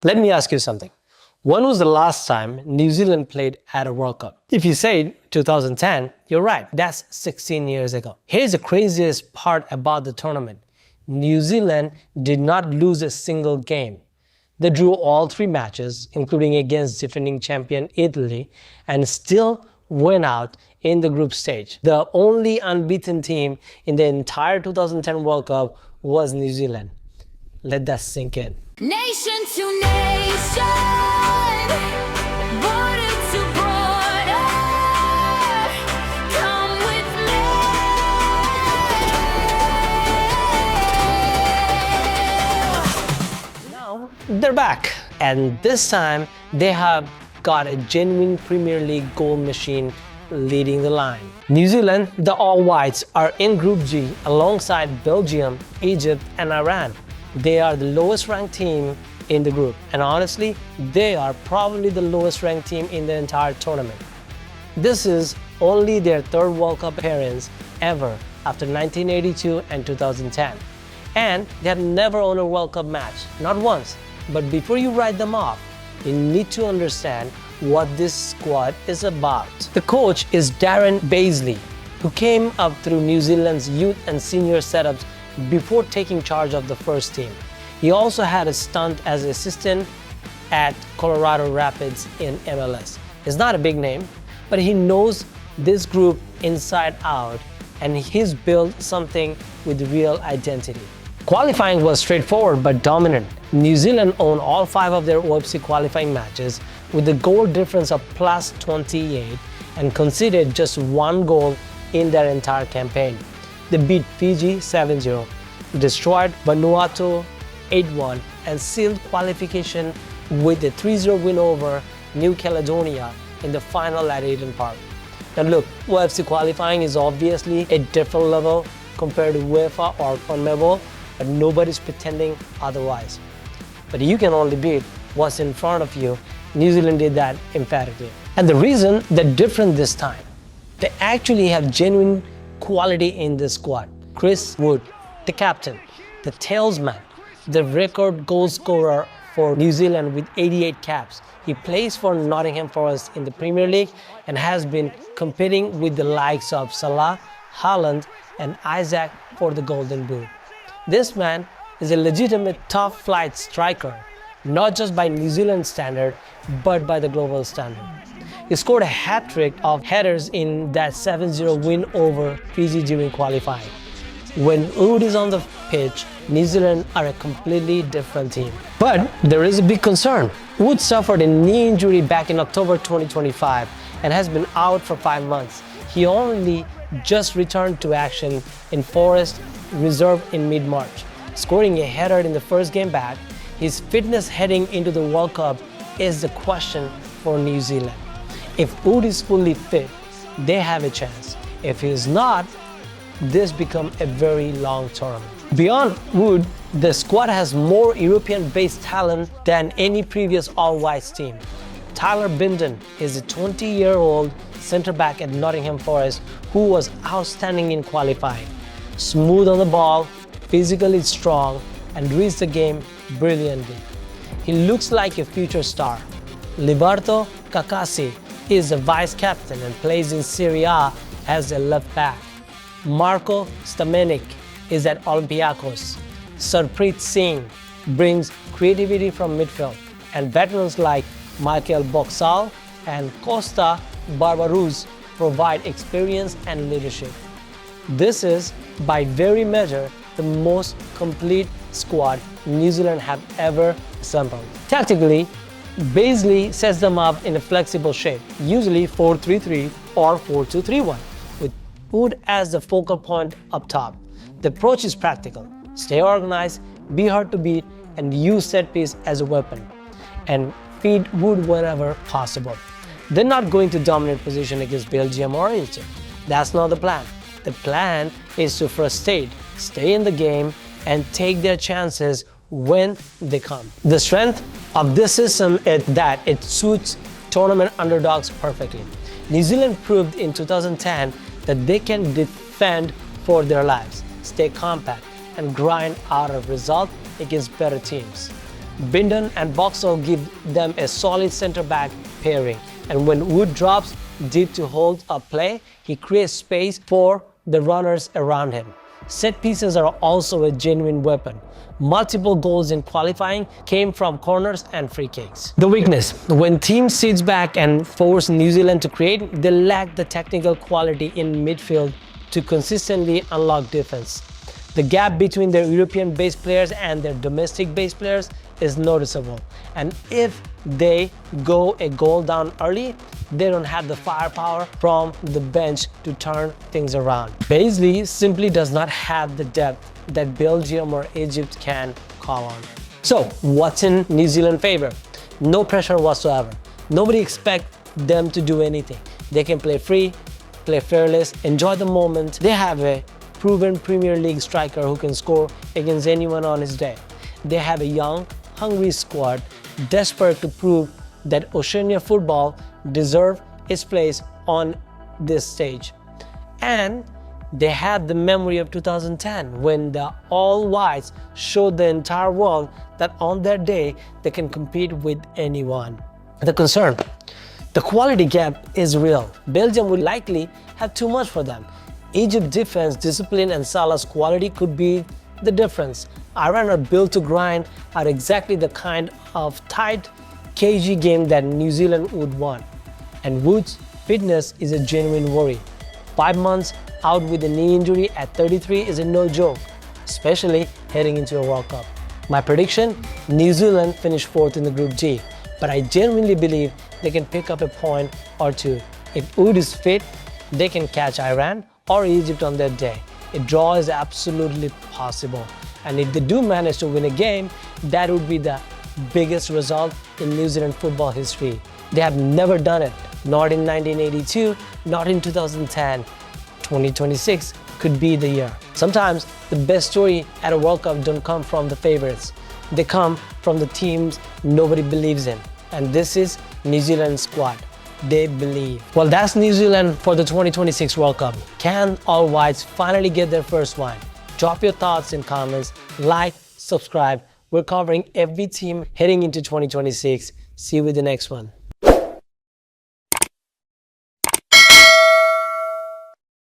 Let me ask you something. When was the last time New Zealand played at a World Cup? If you say 2010, you're right. That's 16 years ago. Here's the craziest part about the tournament. New Zealand did not lose a single game. They drew all 3 matches, including against defending champion Italy, and still went out in the group stage. The only unbeaten team in the entire 2010 World Cup was New Zealand. Let that sink in. Nation to nation, border to border, come with me. Now they're back, and this time they have got a genuine Premier League goal machine leading the line. New Zealand, the All Whites, are in Group G alongside Belgium, Egypt, and Iran. They are the lowest ranked team in the group, and honestly, they are probably the lowest ranked team in the entire tournament. This is only their 3rd World Cup appearance ever after 1982 and 2010. And they have never won a World Cup match, not once. But before you write them off, you need to understand what this squad is about. The coach is Darren Baisley, who came up through New Zealand's youth and senior setups before taking charge of the first team. He also had a stint as assistant at Colorado Rapids in MLS. He's not a big name, but he knows this group inside out, and he's built something with real identity. Qualifying was straightforward but dominant. New Zealand owned all 5 of their OFC qualifying matches with a goal difference of plus 28 and conceded just 1 goal in their entire campaign. They beat Fiji 7-0, destroyed Vanuatu 8-1, and sealed qualification with a 3-0 win over New Caledonia in the final at Eden Park. Now look, OFC qualifying is obviously a different level compared to UEFA or CONMEBOL, but nobody's pretending otherwise. But you can only beat what's in front of you. New Zealand did that emphatically. And the reason they're different this time, they actually have genuine quality in this squad. Chris Wood, the captain, the talesman, the record goal scorer for New Zealand with 88 caps. He plays for Nottingham Forest in the Premier League and has been competing with the likes of Salah, Haaland, and Isaac for the Golden Boot. This man is a legitimate top-flight striker, not just by New Zealand standard, but by the global standard. He scored a hat-trick of headers in that 7-0 win over Fiji during qualifying. When Wood is on the pitch, New Zealand are a completely different team. But there is a big concern. Wood suffered a knee injury back in October 2025 and has been out for 5 months. He only just returned to action in Forest reserve in mid-March, scoring a header in the first game back. His fitness heading into the World Cup is the question for New Zealand. If Wood is fully fit, they have a chance. If he is not, this becomes a very long tournament. Beyond Wood, the squad has more European-based talent than any previous all-whites team. Tyler Bindon is a 20-year-old centre-back at Nottingham Forest who was outstanding in qualifying. Smooth on the ball, physically strong, and reads the game brilliantly. He looks like a future star. Liberto Kakasi is the vice-captain and plays in Serie A as a left back. Marco Stamenik is at Olympiacos. Sarpreet Singh brings creativity from midfield, and veterans like Michael Boxall and Costa Barbaruz provide experience and leadership. This is, by very measure, the most complete squad New Zealand have ever assembled. Tactically, Baisley sets them up in a flexible shape, usually 4-3-3 or 4-2-3-1, with Wood as the focal point up top. The approach is practical. Stay organized, be hard to beat, and use set piece as a weapon, and feed Wood whenever possible. They're not going to dominate position against Belgium or Egypt. That's not the plan. The plan is to frustrate, stay in the game, and take their chances when they come. The strength of this system is that it suits tournament underdogs perfectly. New Zealand proved in 2010 that they can defend for their lives, stay compact, and grind out a result against better teams. Bindon and Boxall give them a solid centre-back pairing. And when Wood drops deep to hold up play, he creates space for the runners around him. Set pieces are also a genuine weapon. Multiple goals in qualifying came from corners and free kicks. The weakness: when teams sit back and force New Zealand to create, they lack the technical quality in midfield to consistently unlock defense. The gap between their European-based players and their domestic-based players is noticeable. And if they go a goal down early, they don't have the firepower from the bench to turn things around. Paisley simply does not have the depth that Belgium or Egypt can call on. So, what's in New Zealand's favor? No pressure whatsoever. Nobody expects them to do anything. They can play free, play fearless, enjoy the moment. They have a proven Premier League striker who can score against anyone on his day. They have a young, hungry squad desperate to prove that Oceania football deserves its place on this stage. And they have the memory of 2010 when the All Whites showed the entire world that on their day they can compete with anyone. The concern: the quality gap is real. Belgium will likely have too much for them. Egypt's defense, discipline and Salah's quality could be the difference. Iran are built to grind are exactly the kind of tight, cagey game that New Zealand would want. And Wood's fitness is a genuine worry. 5 months out with a knee injury at 33 is a no joke, especially heading into a World Cup. My prediction: New Zealand finish 4th in the Group G, but I genuinely believe they can pick up a point or two. If Wood is fit, they can catch Iran or Egypt on their day. A draw is absolutely possible. And if they do manage to win a game, that would be the biggest result in New Zealand football history. They have never done it, not in 1982, not in 2010. 2026 could be the year. Sometimes the best story at a World Cup don't come from the favorites. They come from the teams nobody believes in. And this is New Zealand's squad. They believe. Well, that's New Zealand for the 2026 World Cup. Can All Whites finally get their first win? Drop your thoughts in comments, like, subscribe. We're covering every team heading into 2026. See you with the next one.